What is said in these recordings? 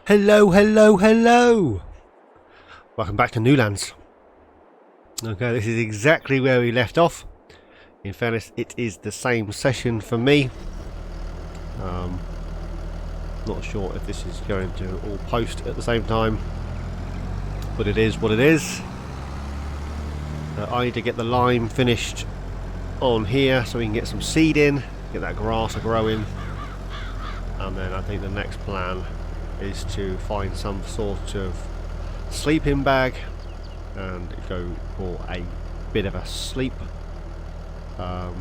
Hello, hello, hello! Welcome back to Newlands. Okay, this is exactly where we left off. In fairness, it is the same session for me. Not sure if this is going to all post at the same time, but it is what it is. I need to get the lime finished on here so we can get some seed in, get that grass growing, and then I think the next plan is to find some sort of sleeping bag and go for a bit of a sleep. Yeah,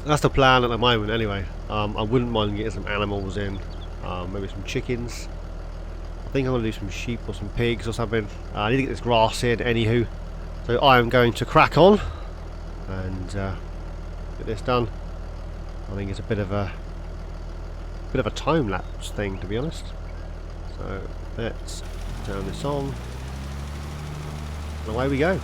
that's the plan at the moment anyway. I wouldn't mind getting some animals in, maybe some chickens. I think I'm going to do some sheep or some pigs or something. I need to get this grass in anywho, so I am going to crack on and get this done. I think it's a bit of a time-lapse thing, to be honest. So let's turn this on and away we go. Ain't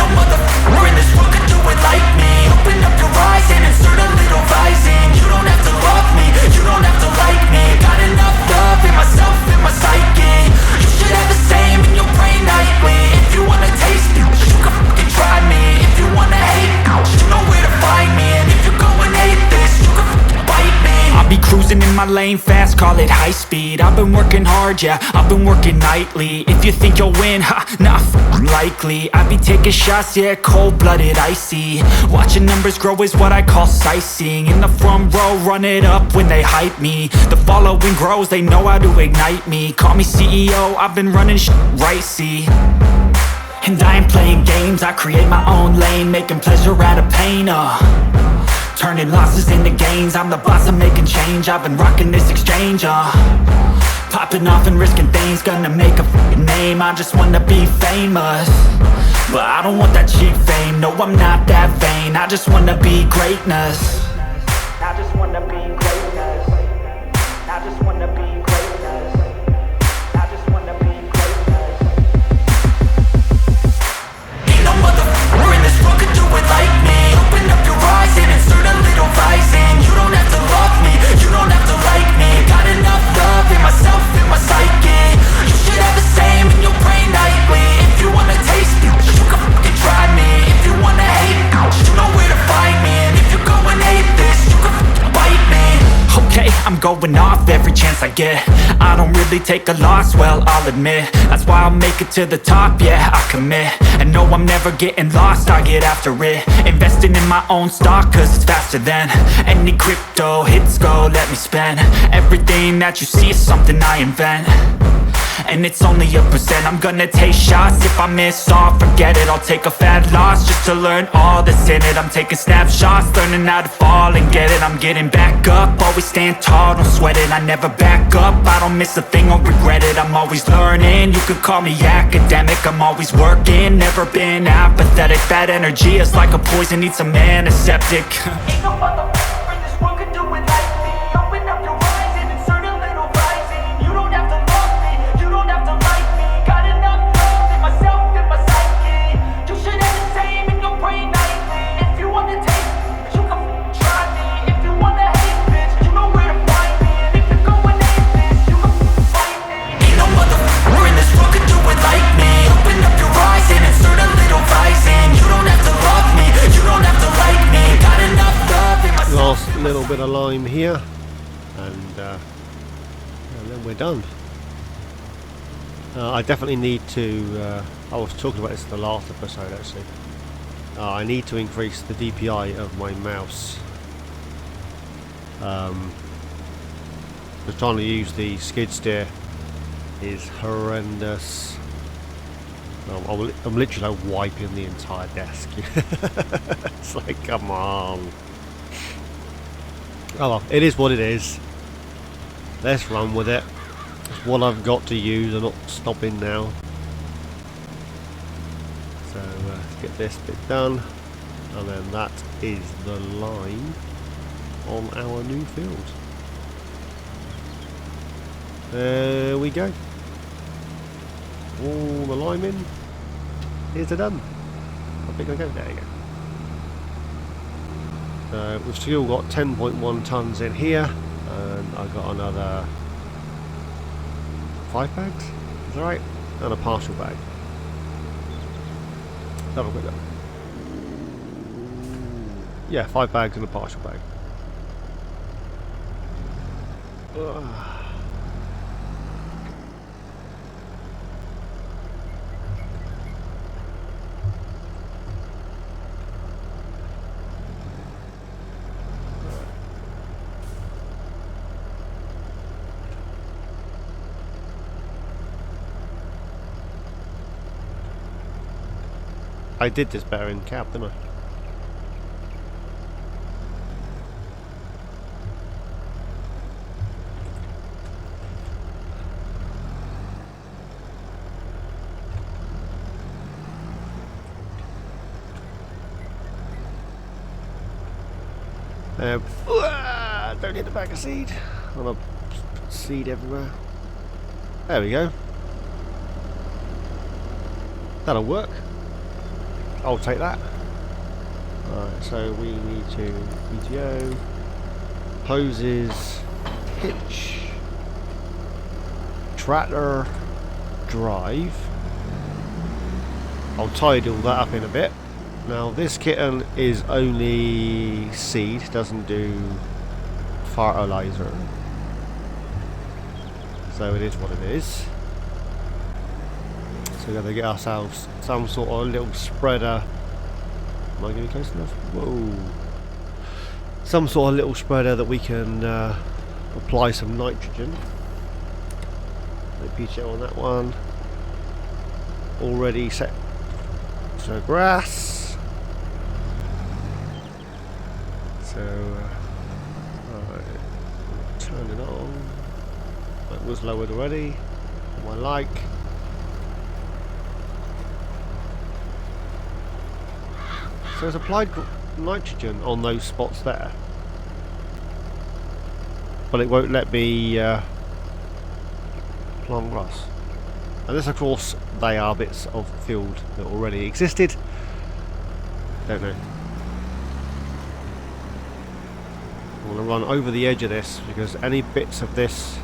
no motherfucker in this world could do it like me. Open up your eyes and insert a little rising. You don't have to love me, you don't have to like me. Got enough love in myself, in my psyche. You should have the same in your brain nightly. If you wanna taste me, you can fucking try me. If you wanna hate, you know where to find me. And if you go and hate this, you can fucking bite me. I'll be cruising in my lane fast, call it high speed. I've been working hard, yeah, I've been working nightly. If you think you'll win, ha, not likely. I be taking shots, yeah, cold-blooded, icy. Watching numbers grow is what I call sightseeing. In the front row, run it up when they hype me. The following grows, they know how to ignite me. Call me CEO, I've been running shit right, see. And I ain't playing games, I create my own lane. Making pleasure out of pain, turning losses into gains. I'm the boss, I'm making change. I've been rocking this exchange, popping off and risking things. Gonna make a f***ing name. I just wanna be famous, but I don't want that cheap fame. No, I'm not that vain. I just wanna be greatness. I just wanna be greatness. I just wanna be greatness. I just wanna be greatness. Ain't no motherfucker in this world could do it like me. Open up your eyes and insert a little rising. You don't have to love me, you don't have to like me. Got enough love in myself, in my psyche. You should have the same in your brain nightly. If you wanna taste me, you can fucking try me. If you wanna hate, you know where to find me. And if you go and hate this, you can fucking bite me. Okay, I'm going off every chance I get. I don't really take a loss, well, I'll admit. That's why I'll make it to the top, yeah, I commit. And no, I'm never getting lost, I get after it. Investing in my own stock, cause it's faster than any crypto hits go, let me spend. Everything that you see is something I invent, and it's only a percent. I'm gonna take shots. If I miss all, forget it. I'll take a fat loss just to learn all that's in it. I'm taking snapshots, learning how to fall and get it. I'm getting back up, always stand tall, don't sweat it. I never back up, I don't miss a thing or regret it. I'm always learning, you could call me academic. I'm always working, never been apathetic. That energy is like a poison, needs some antiseptic. Ain't no motherfucker in this world could do it like me. Open up your eyes and insert a little rising. You don't have to love me, you don't have to like me. Got enough love in myself, in my psyche. You should have the same in your brain nightly. If you wanna taste me, you can try me. If you wanna hate bitch, you know where to find me. And if you go and hate this, you can fight me. Ain't no motherfucker in this world could do it like me. Open up your eyes and insert a little rising. You don't have to love me, you don't have to like me. Got enough love in myself. Last little bit of lime here, and then we're done. I definitely need to, I was talking about this in the last episode actually, I need to increase the DPI of my mouse. Just trying to use the skid steer is horrendous. I'm literally like wiping the entire desk. It's like, come on. Oh well, it is what it is. Let's run with it. It's what I've got to use. I'm not stopping now. So let's get this bit done, and then that is the line on our new field. There we go. All the lime in. Here's the done. I think I go. There you go. We've still got 10.1 tons in here, and I've got another 5 bags, is that right? And a partial bag. Have a quick look. Yeah, 5 bags and a partial bag. I did this better in cab, didn't I? Don't hit the bag of seed. I'm gonna put seed everywhere. There we go. That'll work. I'll take that. Alright, so we need to PTO, hoses, hitch, tractor, drive. I'll tidy all that up in a bit. Now this kitten is only seed, doesn't do fertilizer. So it is what it is. So we're going to get ourselves some sort of little spreader. Am I getting close enough? Whoa. Some sort of little spreader that we can apply some nitrogen. PTO on that one. Already set. So grass. So alright, turn it on. That was lowered already. I like. So it's applied nitrogen on those spots there, but it won't let me plant grass. And this, of course, they are bits of field that already existed. Don't know. I'm going to run over the edge of this because any bits of this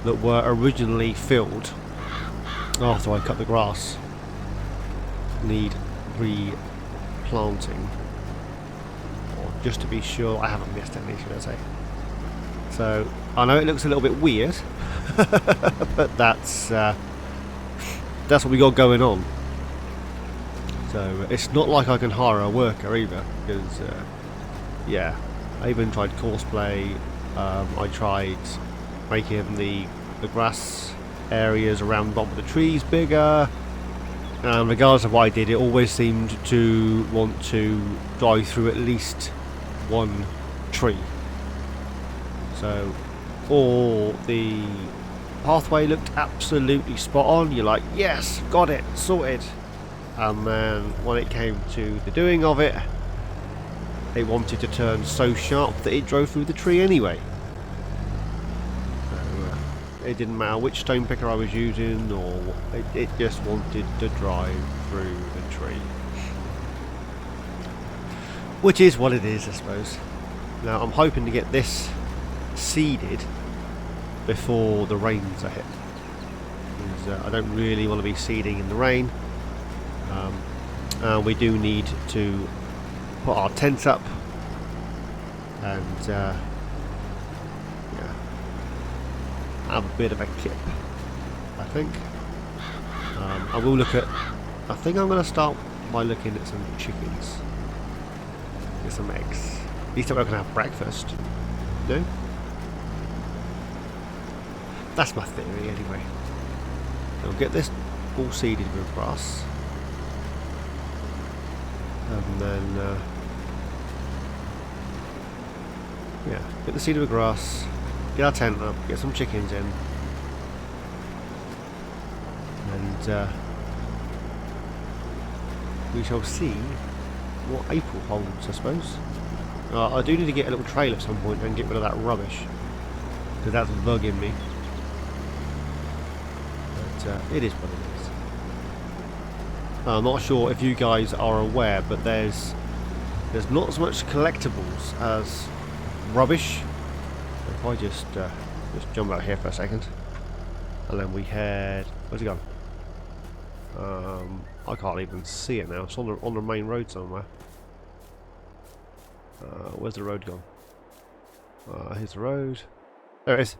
that were originally filled after I cut the grass need replanting, or just to be sure I haven't missed any, should I say. So I know it looks a little bit weird, but that's what we got going on. So it's not like I can hire a worker either, because yeah, I even tried cosplay. I tried making the grass areas around the bottom of the trees bigger, and regardless of what I did, it always seemed to want to drive through at least one tree. So all the pathway looked absolutely spot on. You're like, yes, got it, sorted. And then when it came to the doing of it, it wanted to turn so sharp that it drove through the tree anyway. So it didn't matter which stone picker I was using, or it just wanted to drive through the tree. Which is what it is, I suppose. Now I'm hoping to get this seeded before the rains are hit, because I don't really want to be seeding in the rain. We do need to put our tents up and yeah, have a bit of a kip, I think. I will look at, I think I'm going to start by looking at some chickens, get some eggs. At least I'm going to have breakfast. No? That's my theory anyway. I'll get this all seeded with grass, and then yeah, get the seed with grass, get our tent up, get some chickens in, and we shall see what April holds, I suppose. I do need to get a little trail at some point and get rid of that rubbish, because that's bugging me. It is what it is. I'm not sure if you guys are aware, but there's there's not as much collectibles as rubbish. If I just jump out here for a second, and then we head. Where's it gone? I can't even see it now. It's on the main road somewhere. Where's the road gone? Here's the road. There it is.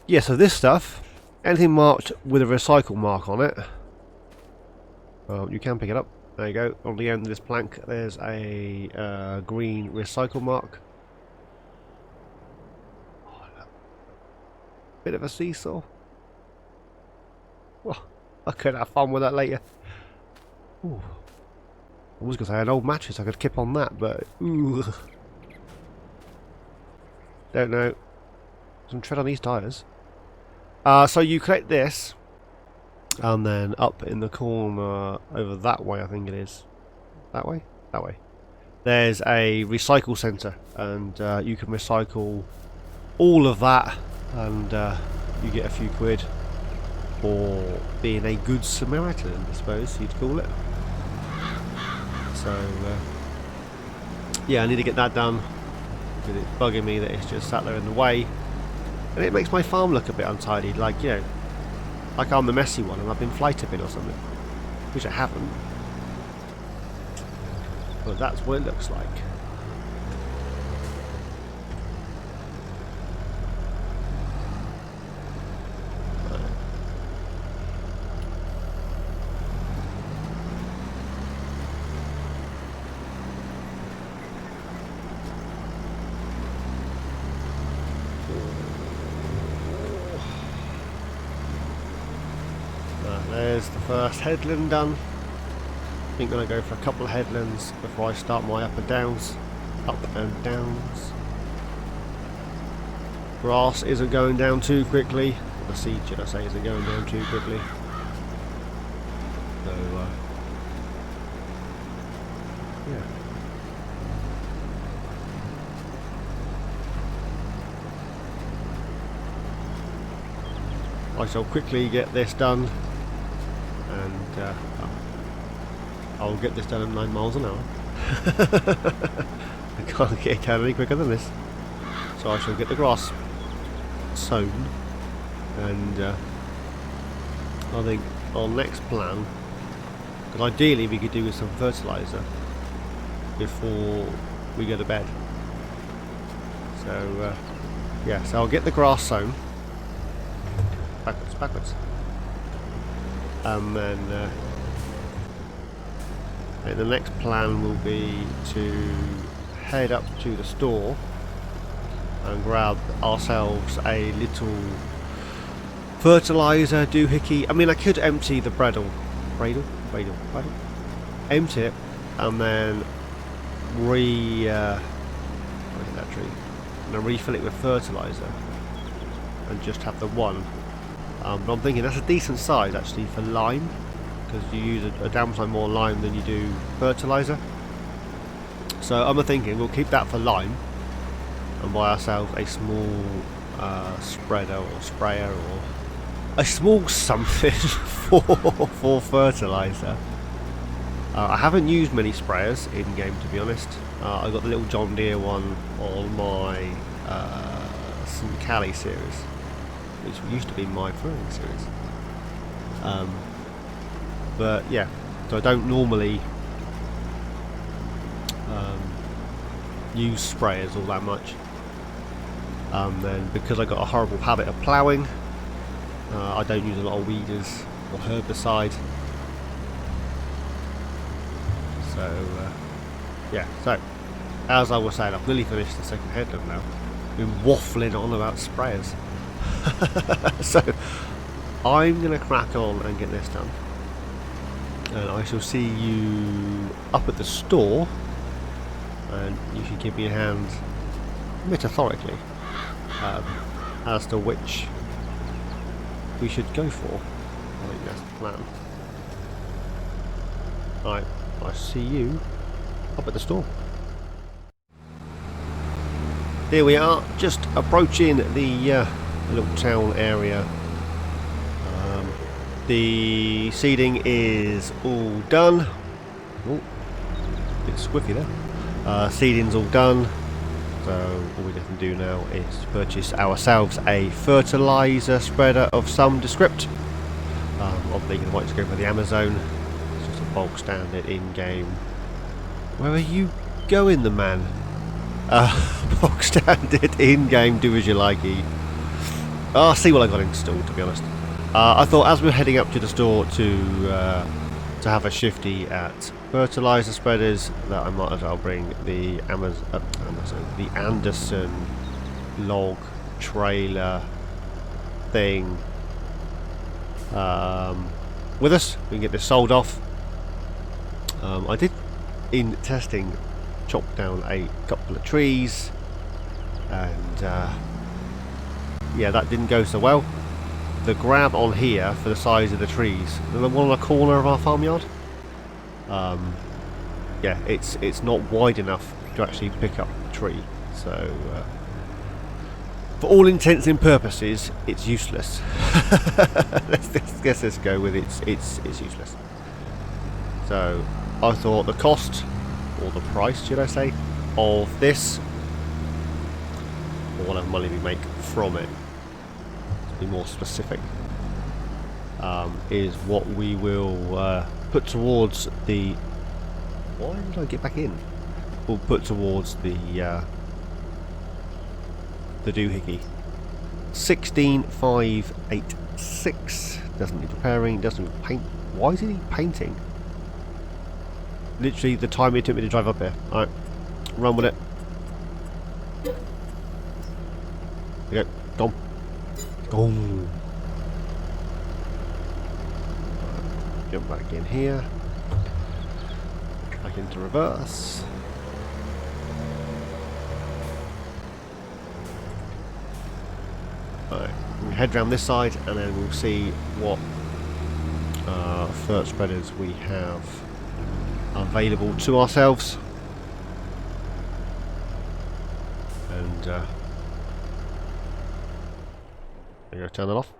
Yeah, so this stuff, anything marked with a recycle mark on it, you can pick it up. There you go. On the end of this plank, there's a green recycle mark. Oh, bit of a seesaw. Well, I could have fun with that later. Ooh. I was going to say an old mattress, I could kip on that, but ooh. Don't know. Some tread on these tyres. So you collect this, and then up in the corner over that way, I think it is. That way? That way. There's a recycle centre, and you can recycle all of that, and you get a few quid for being a good Samaritan, I suppose you'd call it. So, yeah, I need to get that done, because it's bugging me that it's just sat there in the way. And it makes my farm look a bit untidy, like, you know, like I'm the messy one and I've been fly tipping or something. Which I haven't. But that's what it looks like. There's the first headland done. I think I'm going to go for a couple of headlands before I start my up and downs. Up and downs. Grass isn't going down too quickly. The seed, should I say, isn't going down too quickly. So, yeah. I shall quickly get this done. And I'll get this done at 9 miles an hour. I can't get it done any quicker than this. So I shall get the grass sown, and I think our next plan, because ideally we could do with some fertiliser before we go to bed. So yeah, so I'll get the grass sown. Backwards. And then the next plan will be to head up to the store and grab ourselves a little fertiliser doohickey. I mean, I could empty the bradle, empty it, and then refill it with fertiliser and just have the one. But I'm thinking that's a decent size actually for lime, because you use a damn time more lime than you do fertiliser. So I'm thinking we'll keep that for lime and buy ourselves a small spreader or sprayer or a small something for fertiliser. I haven't used many sprayers in game, to be honest. I got the little John Deere one on my St. Cali series, which used to be my throwing series. But yeah, so I don't normally use sprayers all that much. Then because I got a horrible habit of ploughing, I don't use a lot of weeders or herbicide. So yeah, so as I was saying, I've nearly finished the second headland now. Been waffling on about sprayers. So I'm going to crack on and get this done, and I shall see you up at the store, and you should give me a hand metaphorically as to which we should go for. I think that's the plan. Right, I see you up at the store. Here we are, just approaching the little town area. The seeding is all done. Oh, bit squiffy there. Seeding's all done. So all we have to do now is purchase ourselves a fertilizer spreader of some descript. Obviously, you might just go for the Amazon. It's just a bulk standard in-game. Where are you going, the man? Bulk standard in-game, do as you like. I'll see what I got installed, to be honest. I thought as we were heading up to the store to have a shifty at fertilizer spreaders, that I might as well bring the the Anderson log trailer thing with us. We can get this sold off. I did, in testing, chop down a couple of trees, and yeah, that didn't go so well. The grab on here for the size of the trees, the one on the corner of our farmyard, yeah, it's not wide enough to actually pick up the tree, so for all intents and purposes it's useless. let's go with it's useless. So I thought the cost, or the price should I say, of this, or whatever money we make from it, to be more specific, is what we will put towards the... Why did I get back in? We'll put towards the doohickey. 16586. Doesn't need repairing, doesn't need paint. Why is he painting? Literally the time it took me to drive up here. Alright, run with it. There you go, gone. Jump back in here. Back into reverse. Alright, we'll head round this side and then we'll see what fert spreaders we have available to ourselves. And I'm going to turn that off.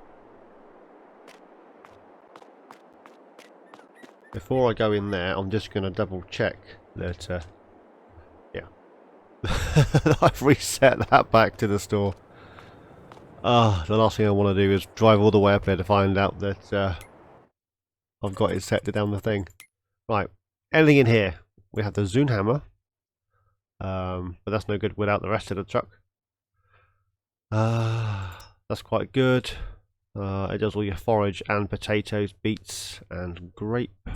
Before I go in there, I'm just going to double check that, yeah, I've reset that back to the store. The last thing I want to do is drive all the way up there to find out that I've got it set down the thing. Right, anything in here? We have the Zune hammer, but that's no good without the rest of the truck. That's quite good. It does all your forage and potatoes, beets and grape,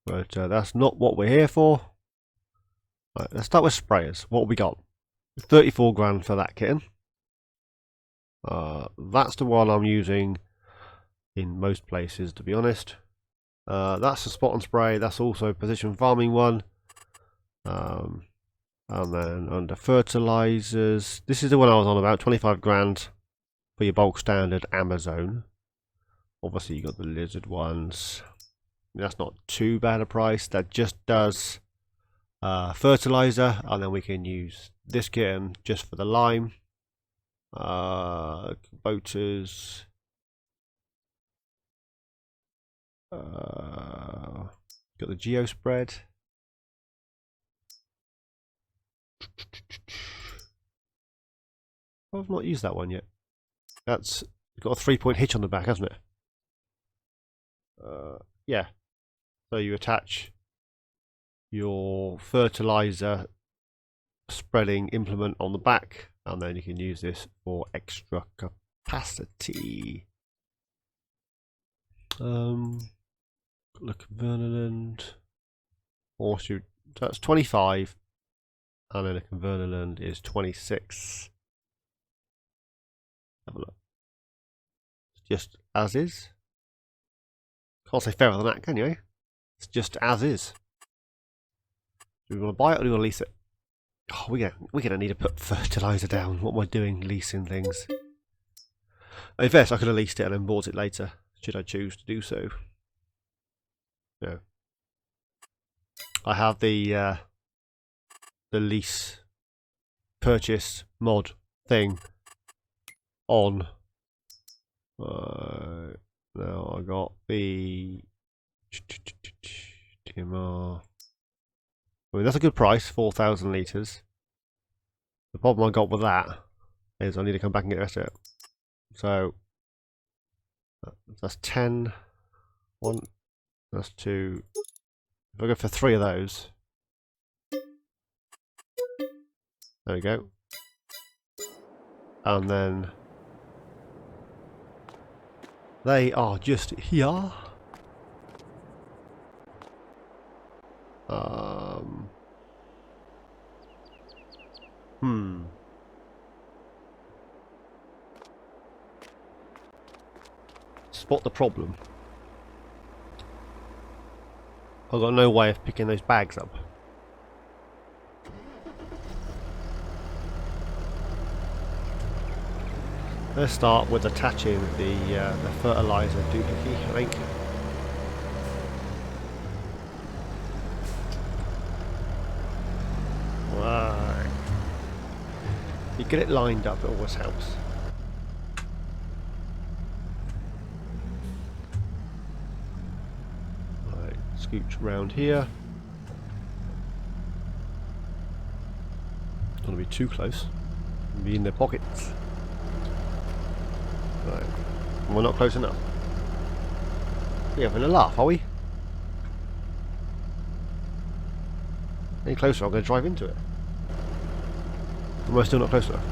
but that's not what we're here for. Right, let's start with sprayers. What have we got? 34 grand for that kitten. That's the one I'm using in most places, to be honest. That's the spot and spray. That's also position farming one. And then under fertilizers, this is the one I was on about, 25 grand for your bulk standard Amazon. Obviously you got the lizard ones. That's not too bad a price. That just does fertilizer, and then we can use this kitten just for the lime. Boaters. Got the geo spread. I've not used that one yet. That's got a 3-point hitch on the back, hasn't it? Yeah. So you attach your fertilizer spreading implement on the back, and then you can use this for extra capacity. Look, Vernaland. Horseshoe. That's 25, and then a Convernaland is 26. Have a look. It's just as is. Can't say fairer than that, can you? It's just as is. Do we want to buy it or do we want to lease it? Oh, we're gonna need to put fertilizer down. What am I doing leasing things? In fact, I could have leased it and then bought it later, should I choose to do so. No. I have the lease purchase mod thing on. Now I got the TMR. mean, that's a good price, 4,000 litres. The problem I got with that is I need to come back and get the rest of it. So that's 10. 1, that's 2. If I go for 3 of those. There we go. And then they are just here. Spot the problem. I've got no way of picking those bags up. Let's start with attaching the fertilizer doohickey, I think. Right. You get it lined up, it always helps. Right, scooch round here. Don't want to be too close. Be in their pockets. Right. We're not close enough. We're having a laugh, are we? Any closer, I'm going to drive into it. Am I still not close enough?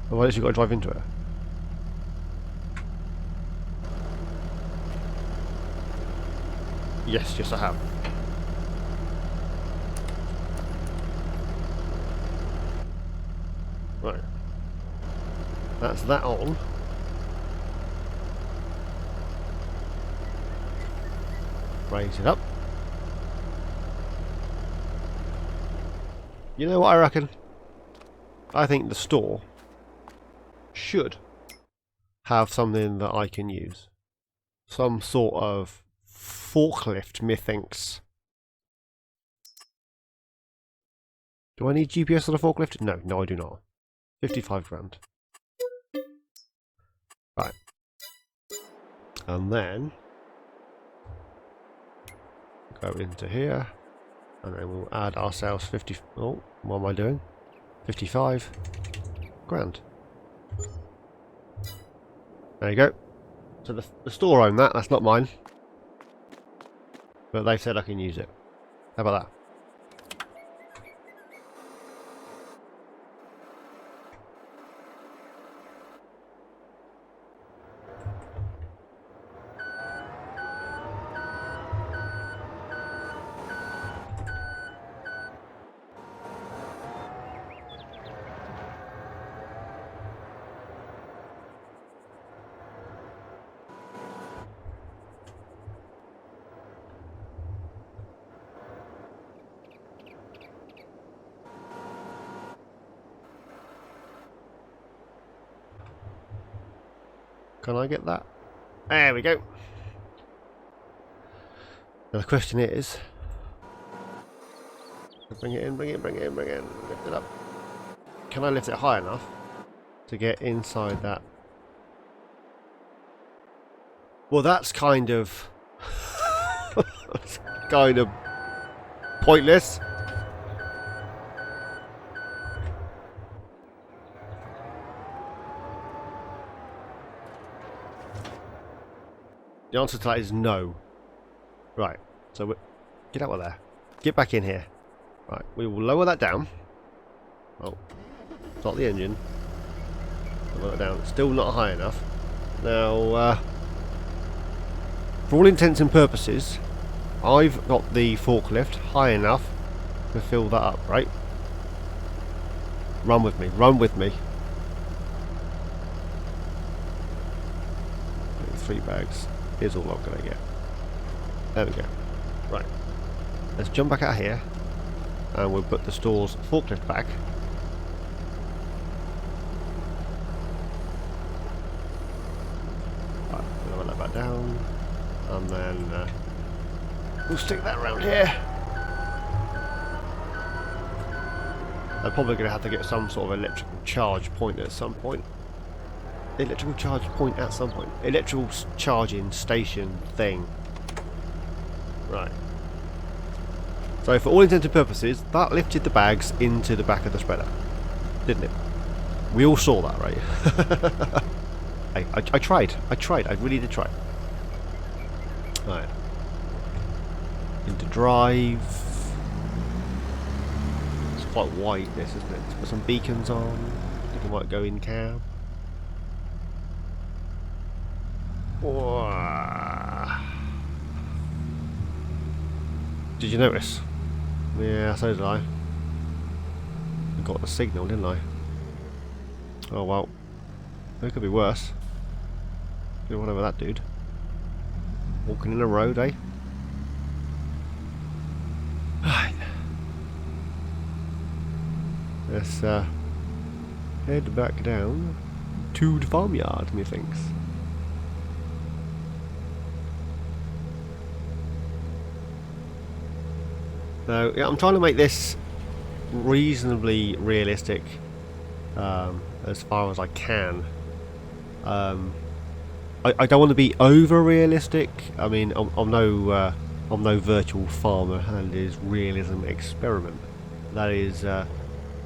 Well, at least you've got to drive into it. Yes, I have. Right. That's that on. Raise it up. You know what I reckon? I think the store should have something that I can use. Some sort of forklift, methinks. Do I need GPS on a forklift? No, I do not. 55 grand. Right. And then go into here, and then we'll add ourselves 50. Oh, what am I doing? 55 grand. There you go. So the store owned that. That's not mine, but they said I can use it. How about that? Can I get that? There we go. Now the question is, bring it in, lift it up. Can I lift it high enough to get inside that? Well, that's kind of pointless. The answer to that is no. Right, so get out of there. Get back in here. Right, we will lower that down. Oh, start the engine. Lower that down. It's still not high enough. Now, for all intents and purposes, I've got the forklift high enough to fill that up, right? Run with me, run with me. 3 bags. Here's all I'm going to get. There we go. Right. Let's jump back out here. And we'll put the store's forklift back. Right, we'll lower that back down. And then we'll stick that around here. I'm probably going to have to get some sort of electrical charge point at some point. electrical charge point at some point. Electrical charging station thing. Right. So for all intents and purposes, that lifted the bags into the back of the spreader. Didn't it? We all saw that, right? I tried. I really did try. Right. Into drive. It's quite wide, this, isn't it? Let's put some beacons on. I think I might go in cab. Whoa. Did you notice? Yeah, so did I. I got the signal, didn't I? Oh well. It could be worse. Could have run over that dude. Walking in a road, eh? Right. Let's head back down to the farmyard, methinks. So, yeah, I'm trying to make this reasonably realistic as far as I can. I don't want to be over realistic. I mean, I'm no virtual farmer and his realism experiment. That is,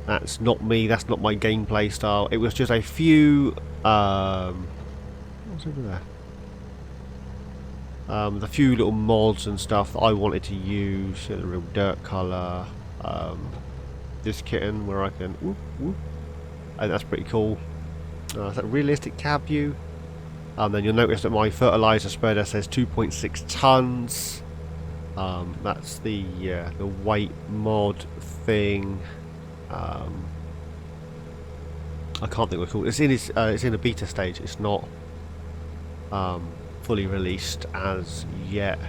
that's not me. That's not my gameplay style. It was just a few. What's over there? The few little mods and stuff that I wanted to use. The real dirt colour. This kitten where I can. Whoop, whoop. I think that's pretty cool. Is that realistic cab view? Then you'll notice that my fertilizer spreader says 2.6 tons. That's the weight mod thing. I can't think what it's called. It's in a beta stage. It's not fully released as yet.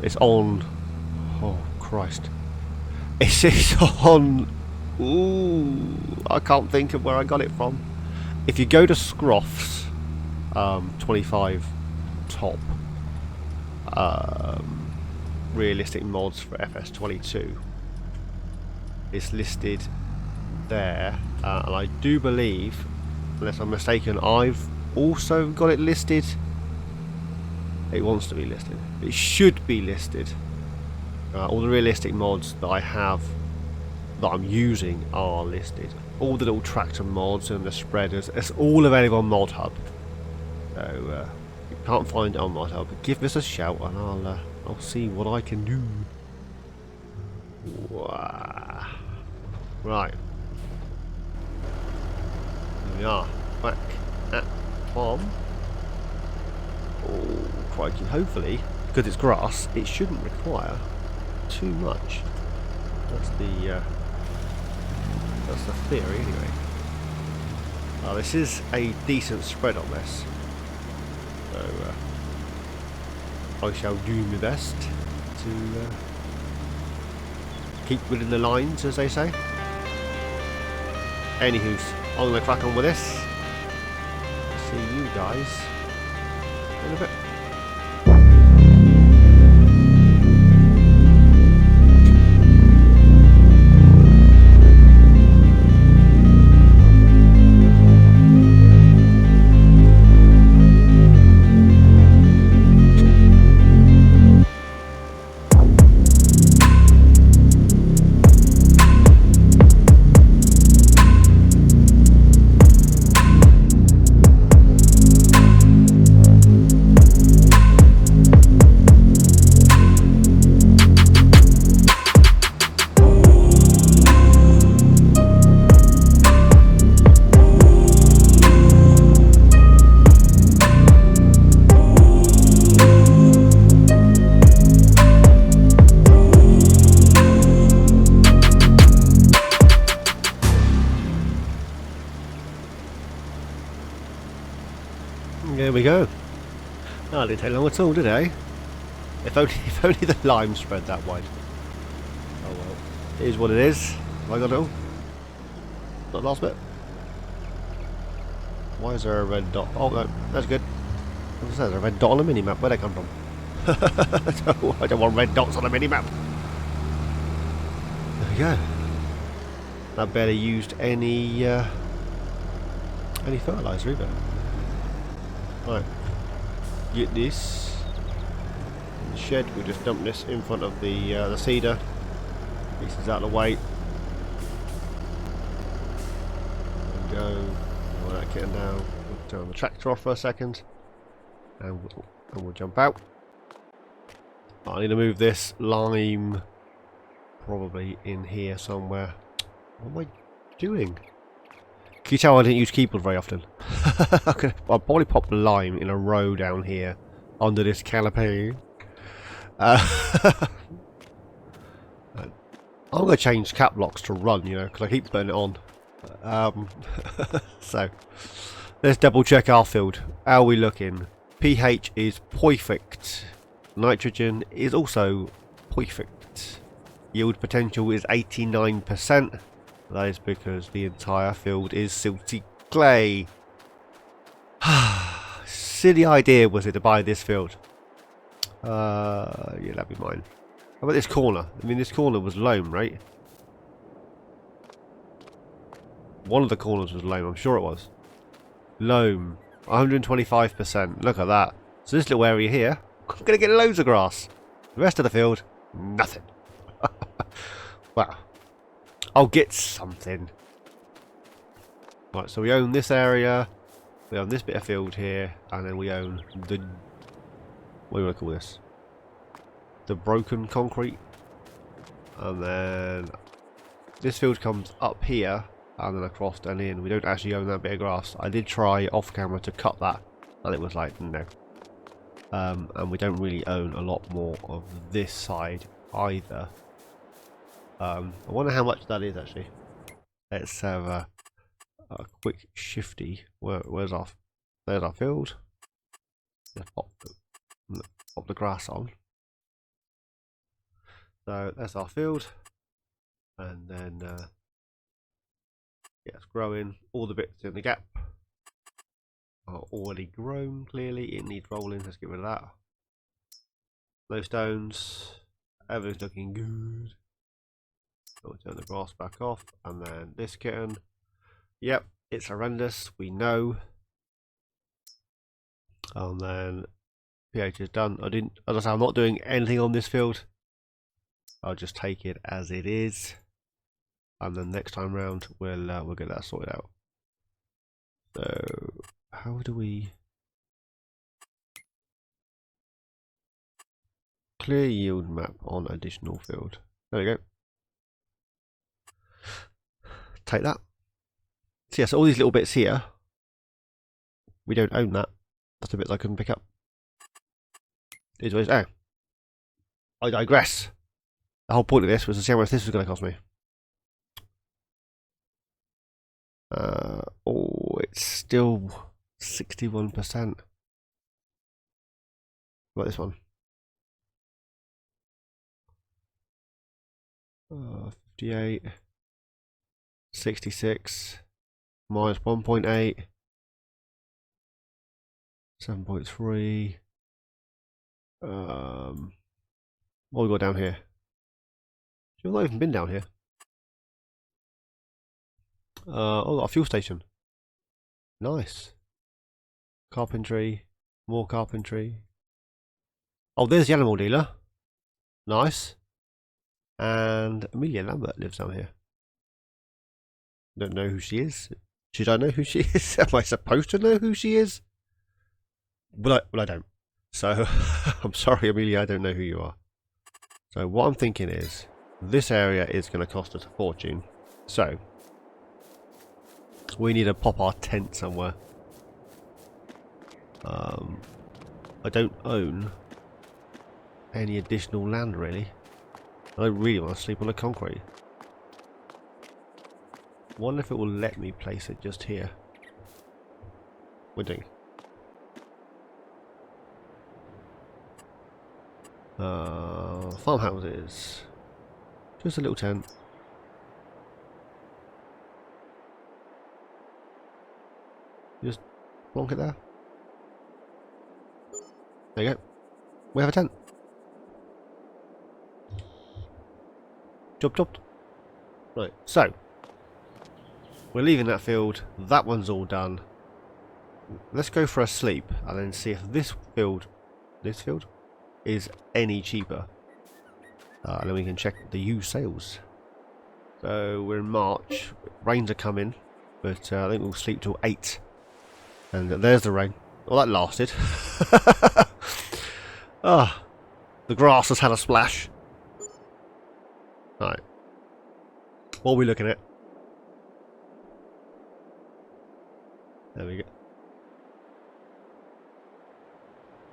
It's on. Oh Christ! It's on. Ooh, I can't think of where I got it from. If you go to Scroff's 25 top realistic mods for FS22, it's listed there, and I do believe, unless I'm mistaken, I've also got it listed. It wants to be listed. It should be listed. All the realistic mods that I have that I'm using are listed. All the little tractor mods and the spreaders, it's all available on Mod Hub. So if you can't find it on Mod Hub, give us a shout and I'll see what I can do. Wow. Right. Here we are, back at farm. Oh, crikey. Hopefully, because it's grass, it shouldn't require too much. That's the theory, anyway. This is a decent spread on this, so I shall do my best to keep within the lines, as they say. Anywho, I'm going to crack on with this. See you guys in a bit. There we go. Oh, didn't take long at all, did it? If only the lime spread that wide. Oh well. It is what it is. Have I got it all? Not the last bit. Why is there a red dot? Oh no, that's good. What is that? There's a red dot on a mini-map. Where'd that come from? I don't want red dots on a mini-map. There we go. I barely used any fertilizer either. Right. Get this. In the shed, we'll just dump this in front of the cedar. Pieces out of the way. And go. Roll that kitten down. We'll turn the tractor off for a second. And we'll jump out. I need to move this lime probably in here somewhere. What am I doing? Can you tell I didn't use keyboard very often? I'll probably pop lime in a row down here under this canopy. I'm going to change cap locks to run, you know, because I keep putting it on. So, let's double check our field. How are we looking? pH is perfect. Nitrogen is also perfect. Yield potential is 89%. That is because the entire field is silty clay. Silly idea was it to buy this field. Yeah, that'd be mine. How about this corner? I mean, this corner was loam, right? One of the corners was loam, I'm sure it was. Loam. 125%. Look at that. So this little area here, I'm going to get loads of grass. The rest of the field, nothing. Well, I'll get something. Right, so we own this area. We own this bit of field here. And then we own the... What do you want to call this? The broken concrete. And then this field comes up here. And then across and in. We don't actually own that bit of grass. I did try off camera to cut that. And it was like, no. And we don't really own a lot more of this side either. I wonder how much that is actually. Let's have a quick shifty. Where's our... There's our field. Let's pop the grass on. So that's our field. And then yeah, it's growing. All the bits in the gap are already grown, clearly. It needs rolling. Let's get rid of that. No stones. Everything's looking good. We'll turn the grass back off. And then this kitten. Yep, it's horrendous. We know. And then pH is done. As I say, I'm not doing anything on this field. I'll just take it as it is. And then next time round, we'll get that sorted out. So, how do we clear yield map on additional field? There we go. Take that. So yeah, so all these little bits here, we don't own that. That's the bits I couldn't pick up. Is what it is. Oh, I digress. The whole point of this was to see how much this was going to cost me. Oh, it's still 61%. What about this one? 58. 66. Minus 1.8. 7.3. What have we got down here? I've not even been down here. Oh, got a fuel station. Nice. Carpentry. More carpentry. Oh, there's the animal dealer. Nice. And Amelia Lambert lives down here. Don't know who she is. Should I know who she is? Am I supposed to know who she is? Well, I don't. So, I'm sorry, Amelia, I don't know who you are. So, what I'm thinking is, this area is going to cost us a fortune. So, we need to pop our tent somewhere. I don't own any additional land, really. I don't really want to sleep on the concrete. Wonder if it will let me place it just here. We're doing. Farmhouses. Just a little tent. Just plonk it there. There you go. We have a tent. Job jobbed. Right, so we're leaving that field. That one's all done. let's go for a sleep and then see if this field is any cheaper. And then we can check the used sales. So we're in March. Rains are coming, but I think we'll sleep till 8. And there's the rain. Well, that lasted. Ah, the grass has had a splash. Right. What are we looking at? There we go.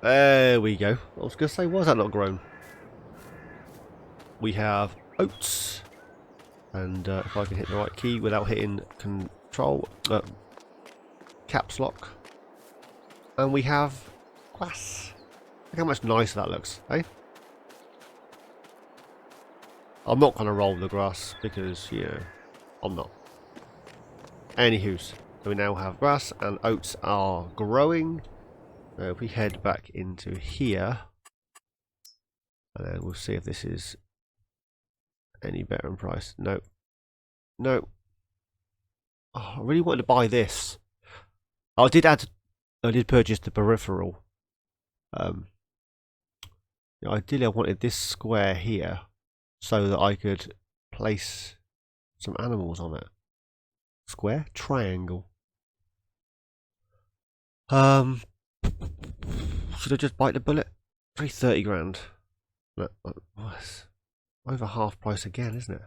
There we go. I was going to say, why is that not grown? We have oats. And if I can hit the right key without hitting control, caps lock. And we have grass. Look how much nicer that looks, eh? I'm not going to roll the grass because, you know, I'm not. Anywho's, so we now have grass and oats are growing. So if we head back into here, and then we'll see if this is any better in price. No. No. Oh, I really wanted to buy this. I did purchase the peripheral. Ideally I wanted this square here so that I could place some animals on it. Square? Triangle. Should I just bite the bullet? 30 grand. No, it's over half price again, isn't it?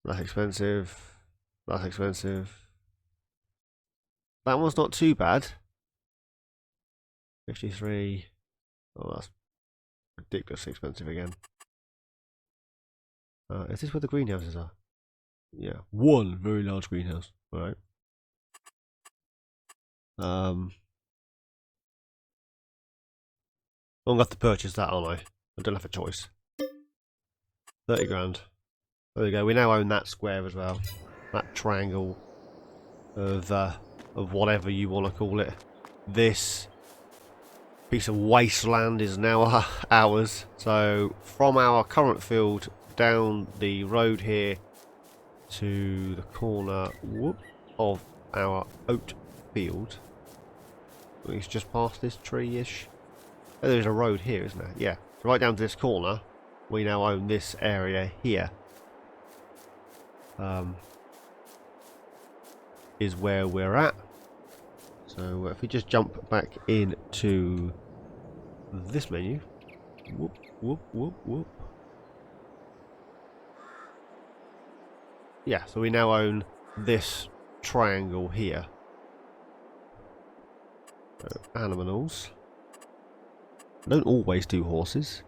That's expensive. That's expensive. That one's not too bad. 53. Oh, that's ridiculously expensive again. Is this where the greenhouses are? Yeah, one very large greenhouse. Alright. I'm gonna have to purchase that, aren't I don't have a choice. 30 grand. There we go. We now own that square as well. That triangle of whatever you want to call it. This piece of wasteland is now ours. So from our current field down the road here to the corner of our oat field. It's just past this tree-ish. Oh, there's a road here, isn't there? Yeah. So right down to this corner, we now own this area here. Is where we're at. So if we just jump back into this menu. Whoop, whoop, whoop, whoop. Yeah, so we now own this triangle here. So, animals. I don't always do horses.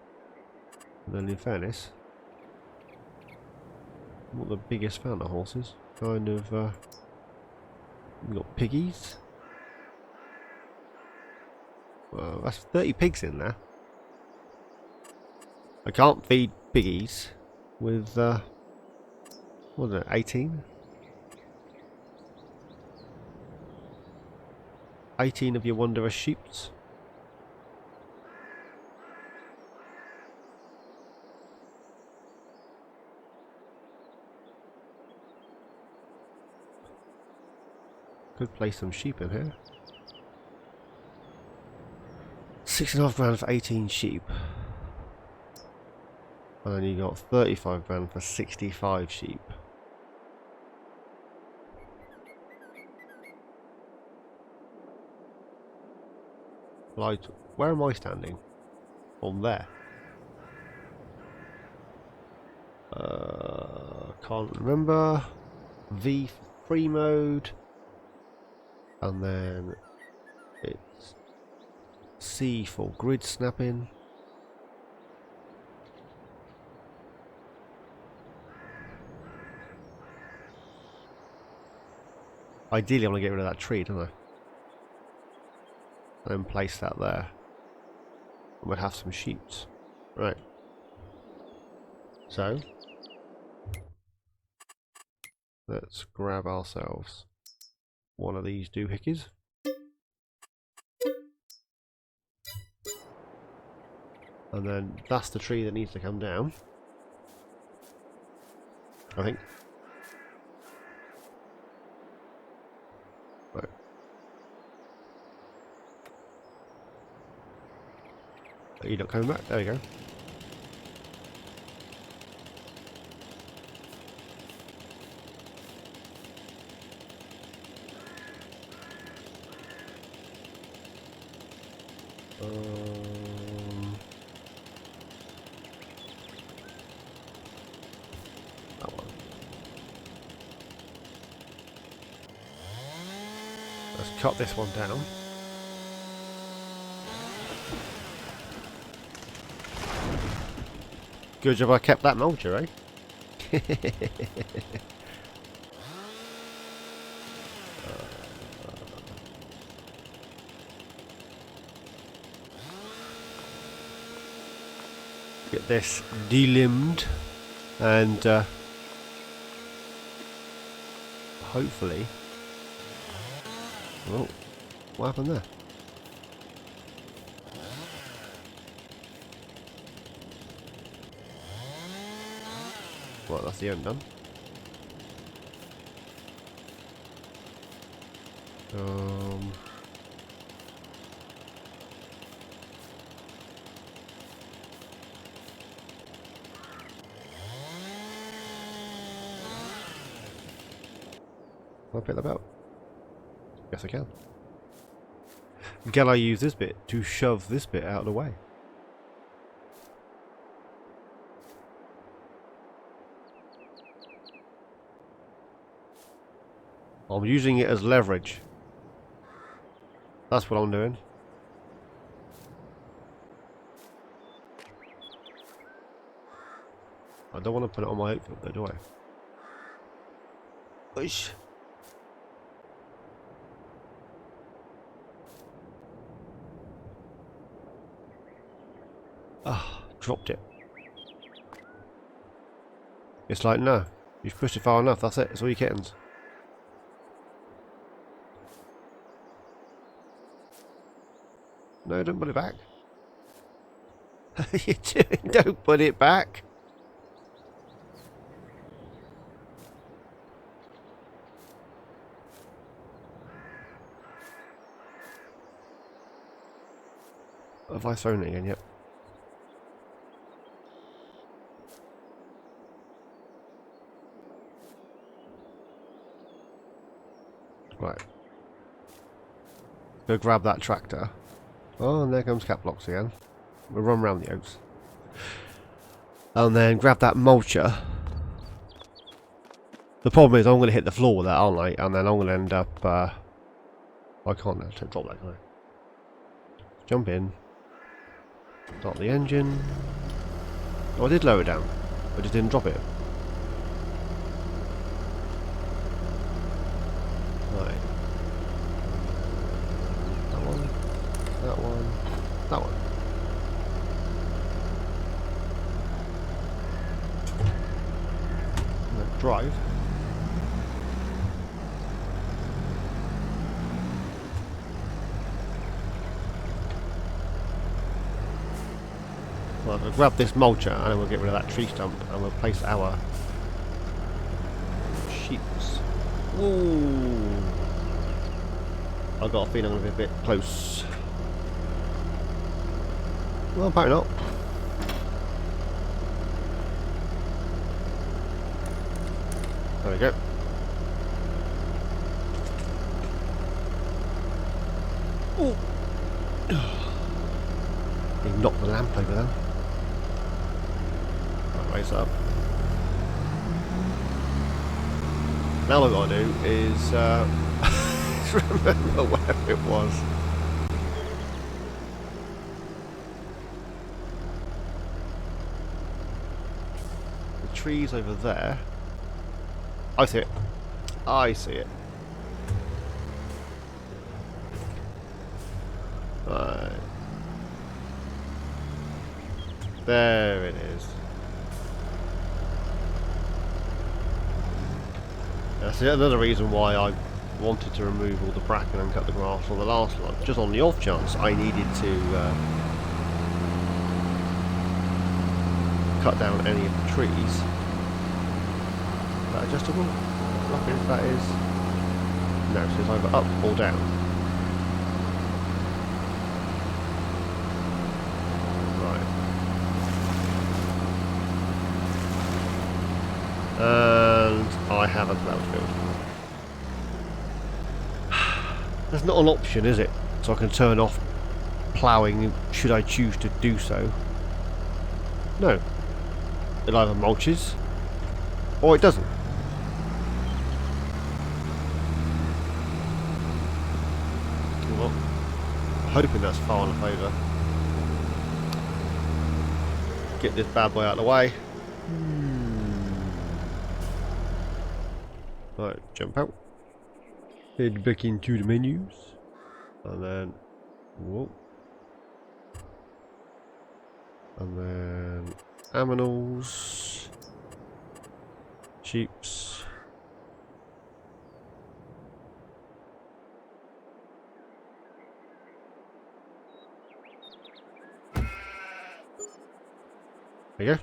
And then in fairness, I'm not the biggest fan of horses. Kind of, we've got piggies. Well, that's 30 pigs in there. I can't feed piggies with, what is it, 18? 18 of your wondrous sheeps. Could place some sheep in here. 6.5 grand for 18 sheep. And then you got 35 grand for 65 sheep. Like, where am I standing? On there. Can't remember. V free mode. And then it's C for grid snapping. Ideally I want to get rid of that tree, don't I? And then place that there. And we'll have some sheep. Right. So let's grab ourselves one of these doohickeys. And then that's the tree that needs to come down, I think. Are you not coming back? There you go. That one. Let's cut this one down. Good job I kept that mulcher, eh? Get this delimbed and hopefully. Oh, what happened there? Well, that's the end done. Can I pick that up? Yes, I can. Can I use this bit to shove this bit out of the way? I'm using it as leverage. That's what I'm doing. I don't want to put it on my oat field though, do I? Oish. Ah, dropped it. It's like, no, you've pushed it far enough, that's it, it's all your kittens. No, don't put it back. What are you doing? Don't put it back. Have I thrown it again? Yep. Right. Go grab that tractor. Oh, and there comes cap blocks again. We'll run around the oats. And then grab that mulcher. The problem is I'm going to hit the floor with that, aren't I? And then I'm going to end up... I can't drop that, can I? Jump in. Start the engine. Oh, I did lower it down. I just didn't drop it. Right. That one. That one. That one. And then drive. Well, we'll grab this mulcher and then we'll get rid of that tree stump and we'll place our sheeps. Ooh. I've got a feeling I'm going to be a bit close. Well, apparently not. There we go. Ooh. He knocked the lamp over then. Raise up. Now all I've got to do is remember where it was. The trees over there. I see it. I see it. Right. There it is. That's another reason why I wanted to remove all the bracken and cut the grass on the last one, just on the off chance I needed to cut down any of the trees. Is that adjustable? Luckily that is. No, so it's either up or down. and I have a ploughed field. There's not an option, is it? So I can turn off ploughing should I choose to do so. No. It either mulches or it doesn't. Well, I'm hoping that's far enough over. Get this bad boy out of the way. Right, jump out. Head back into the menus. And then... whoa. And then... aminals. Sheeps. There you go.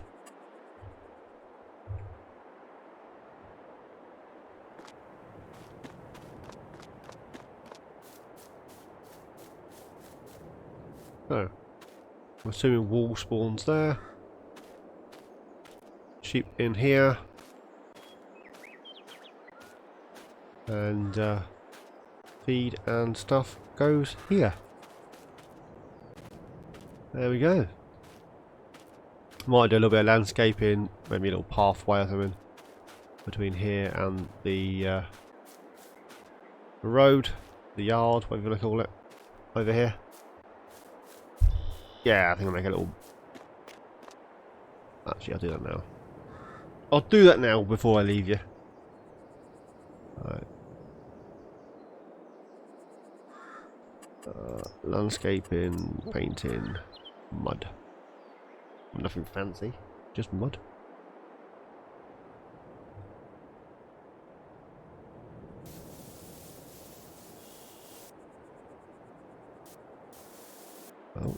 So, I'm assuming wool spawns there. Sheep in here. And feed and stuff goes here. There we go. Might do a little bit of landscaping, maybe a little pathway or something between here and the road, the yard, whatever you want to call it, over here. Yeah, I think I'll make a little... actually, I'll do that now. I'll do that now before I leave you. Alright. Landscaping, painting, mud. Nothing fancy, just mud. Oh.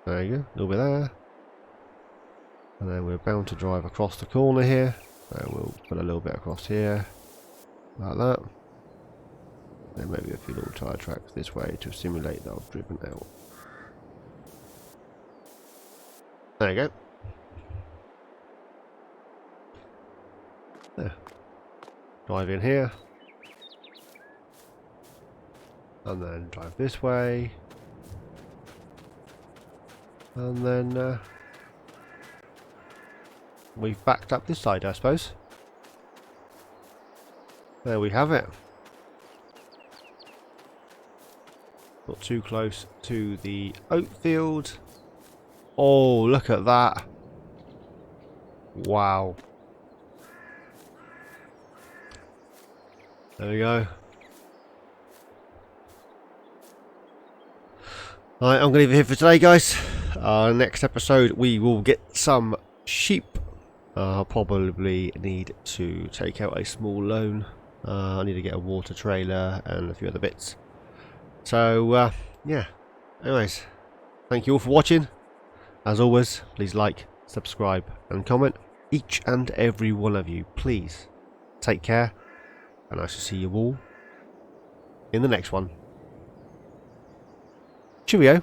There you go, a little bit there. And then we're bound to drive across the corner here. So we'll put a little bit across here, like that. Then maybe a few little tyre tracks this way to simulate that I've driven out. There you go. There. Drive in here. And then drive this way. And then we've backed up this side, I suppose. There we have it. Not too close to the oat field. Oh, look at that. Wow. There we go. Alright, I'm going to leave it here for today, guys. Next episode, we will get some sheep. I'll probably need to take out a small loan. I need to get a water trailer and a few other bits. So, yeah. Anyways, thank you all for watching. As always, please like, subscribe and comment. Each and every one of you, please take care. And I shall see you all in the next one. Cheerio.